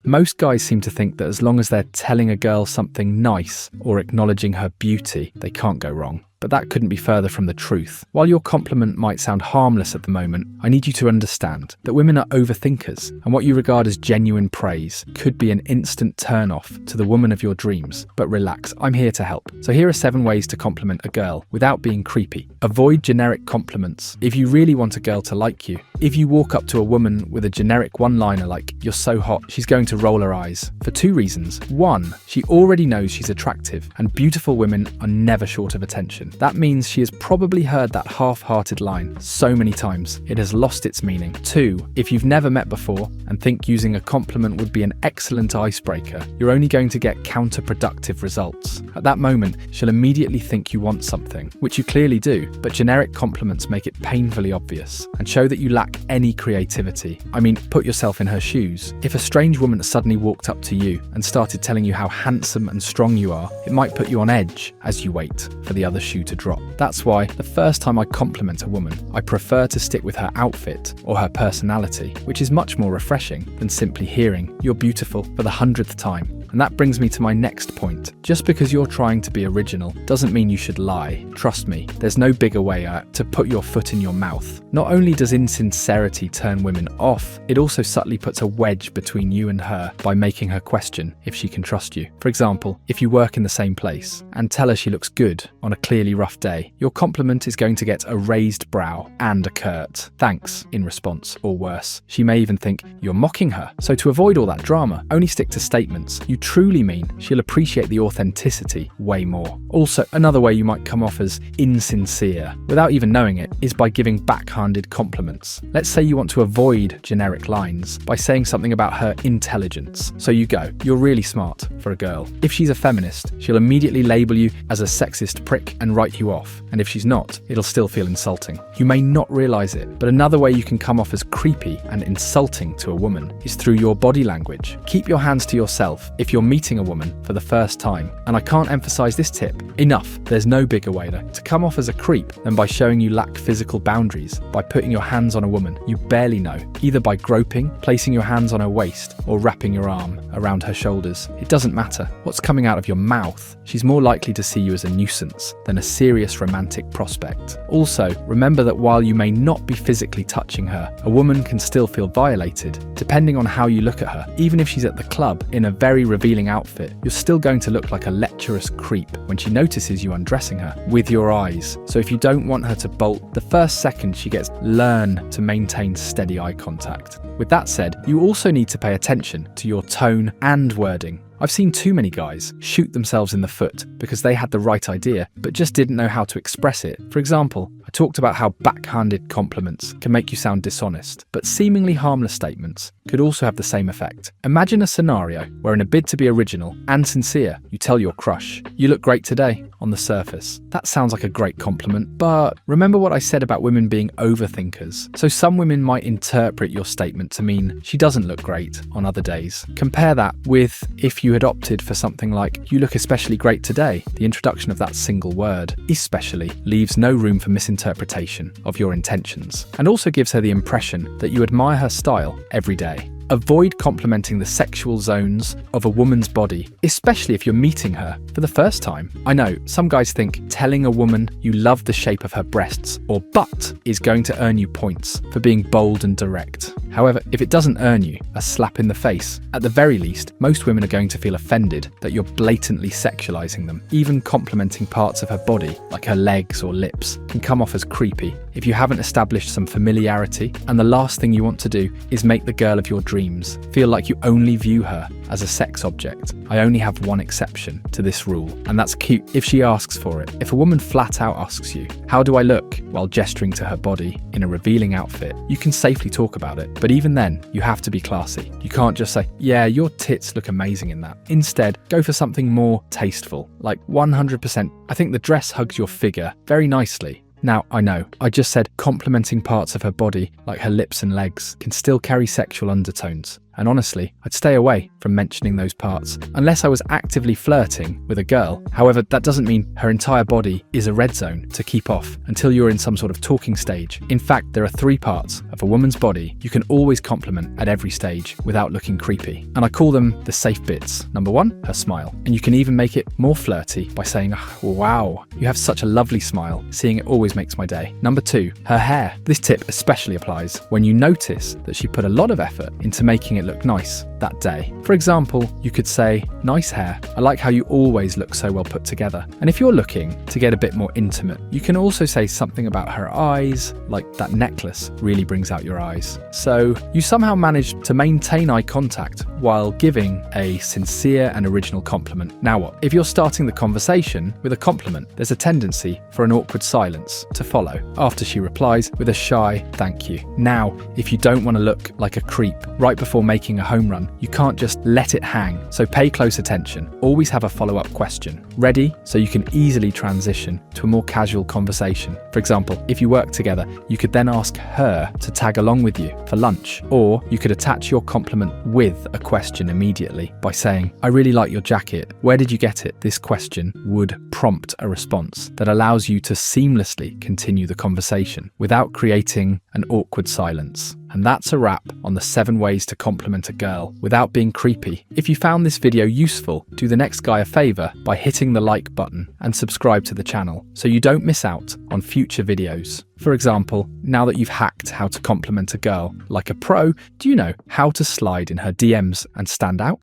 Most guys seem to think that as long as they're telling a girl something nice or acknowledging her beauty, they can't go wrong. But that couldn't be further from the truth. While your compliment might sound harmless at the moment, I need you to understand that women are overthinkers, and what you regard as genuine praise could be an instant turn-off to the woman of your dreams. But relax, I'm here to help. So here are 7 ways to compliment a girl without being creepy. Avoid generic compliments. If you really want a girl to like you, if you walk up to a woman with a generic one-liner like, "You're so hot," she's going to roll her eyes. For 2 reasons. 1, she already knows she's attractive, and beautiful women are never short of attention. That means she has probably heard that half-hearted line so many times, it has lost its meaning. 2, if you've never met before and think using a compliment would be an excellent icebreaker, you're only going to get counterproductive results. At that moment, she'll immediately think you want something, which you clearly do, but generic compliments make it painfully obvious and show that you lack any creativity. I mean, put yourself in her shoes. If a strange woman suddenly walked up to you and started telling you how handsome and strong you are, it might put you on edge as you wait for the other shoe to drop. That's why the first time I compliment a woman, I prefer to stick with her outfit or her personality, which is much more refreshing than simply hearing "you're beautiful" for the 100th time. And that brings me to my next point. Just because you're trying to be original doesn't mean you should lie. Trust me, there's no bigger way to put your foot in your mouth. Not only does insincerity turn women off, it also subtly puts a wedge between you and her by making her question if she can trust you. For example, if you work in the same place and tell her she looks good on a clearly rough day, your compliment is going to get a raised brow and a curt "thanks" in response, or worse. She may even think you're mocking her. So to avoid all that drama, only stick to statements you truly mean. She'll appreciate the authenticity way more. Also, another way you might come off as insincere, without even knowing it, is by giving backhanded compliments. Let's say you want to avoid generic lines by saying something about her intelligence. So you go, "You're really smart," for a girl. If she's a feminist, she'll immediately label you as a sexist prick and write you off. And if she's not, it'll still feel insulting. You may not realize it, but another way you can come off as creepy and insulting to a woman is through your body language. Keep your hands to yourself if you're meeting a woman for the first time. And I can't emphasize this tip enough. There's no bigger way to come off as a creep than by showing you lack physical boundaries, by putting your hands on a woman you barely know, either by groping, placing your hands on her waist, or wrapping your arm around her shoulders. It doesn't matter what's coming out of your mouth. She's more likely to see you as a nuisance than a serious romantic prospect. Also, remember that while you may not be physically touching her, a woman can still feel violated, depending on how you look at her. Even if she's at the club in a very revealing outfit, you're still going to look like a lecherous creep when she notices you undressing her with your eyes. So if you don't want her to bolt the first second she gets, learn to maintain steady eye contact. With that said, you also need to pay attention to your tone and wording. I've seen too many guys shoot themselves in the foot because they had the right idea but just didn't know how to express it. For example, I talked about how backhanded compliments can make you sound dishonest, but seemingly harmless statements could also have the same effect. Imagine a scenario where, in a bid to be original and sincere, you tell your crush, "You look great today," on the surface. That sounds like a great compliment, but remember what I said about women being overthinkers. So some women might interpret your statement to mean she doesn't look great on other days. Compare that with if you had opted for something like, "You look especially great today." The introduction of that single word, "especially," leaves no room for misinterpretation of your intentions, and also gives her the impression that you admire her style every day. Avoid complimenting the sexual zones of a woman's body, especially if you're meeting her for the first time. I know, some guys think telling a woman you love the shape of her breasts or butt is going to earn you points for being bold and direct. However, if it doesn't earn you a slap in the face, at the very least, most women are going to feel offended that you're blatantly sexualizing them. Even complimenting parts of her body, like her legs or lips, can come off as creepy if you haven't established some familiarity, and the last thing you want to do is make the girl of your dreams feel like you only view her as a sex object. I only have one exception to this rule, and that's cute if she asks for it. If a woman flat out asks you, "How do I look?" while gesturing to her body in a revealing outfit, you can safely talk about it. But even then, you have to be classy. You can't just say, "Yeah, your tits look amazing in that." Instead, go for something more tasteful, like 100%, "I think the dress hugs your figure very nicely." Now, I know, I just said complimenting parts of her body, like her lips and legs, can still carry sexual undertones, And honestly, I'd stay away from mentioning those parts unless I was actively flirting with a girl. However, that doesn't mean her entire body is a red zone to keep off until you're in some sort of talking stage. In fact, there are 3 parts of a woman's body you can always compliment at every stage without looking creepy. And I call them the safe bits. Number 1, her smile. And you can even make it more flirty by saying, "Oh, wow, you have such a lovely smile. Seeing it always makes my day." Number 2, her hair. This tip especially applies when you notice that she put a lot of effort into making it look nice that day. For example, you could say, "Nice hair. I like how you always look so well put together." And if you're looking to get a bit more intimate, you can also say something about her eyes, like that necklace really brings out your eyes. So you somehow managed to maintain eye contact while giving a sincere and original compliment. Now what? If you're starting the conversation with a compliment, there's a tendency for an awkward silence to follow after she replies with a shy "thank you." Now, if you don't want to look like a creep right before making a home run, you can't just let it hang. So pay close attention. Always have a follow-up question ready so you can easily transition to a more casual conversation. For example, if you work together, you could then ask her to tag along with you for lunch, or you could attach your compliment with a question immediately by saying, "I really like your jacket. Where did you get it?" This question would prompt a response that allows you to seamlessly continue the conversation without creating an awkward silence. And that's a wrap on the 7 ways to compliment a girl without being creepy. If you found this video useful, do the next guy a favor by hitting the like button and subscribe to the channel so you don't miss out on future videos. For example, now that you've hacked how to compliment a girl like a pro, do you know how to slide in her DMs and stand out?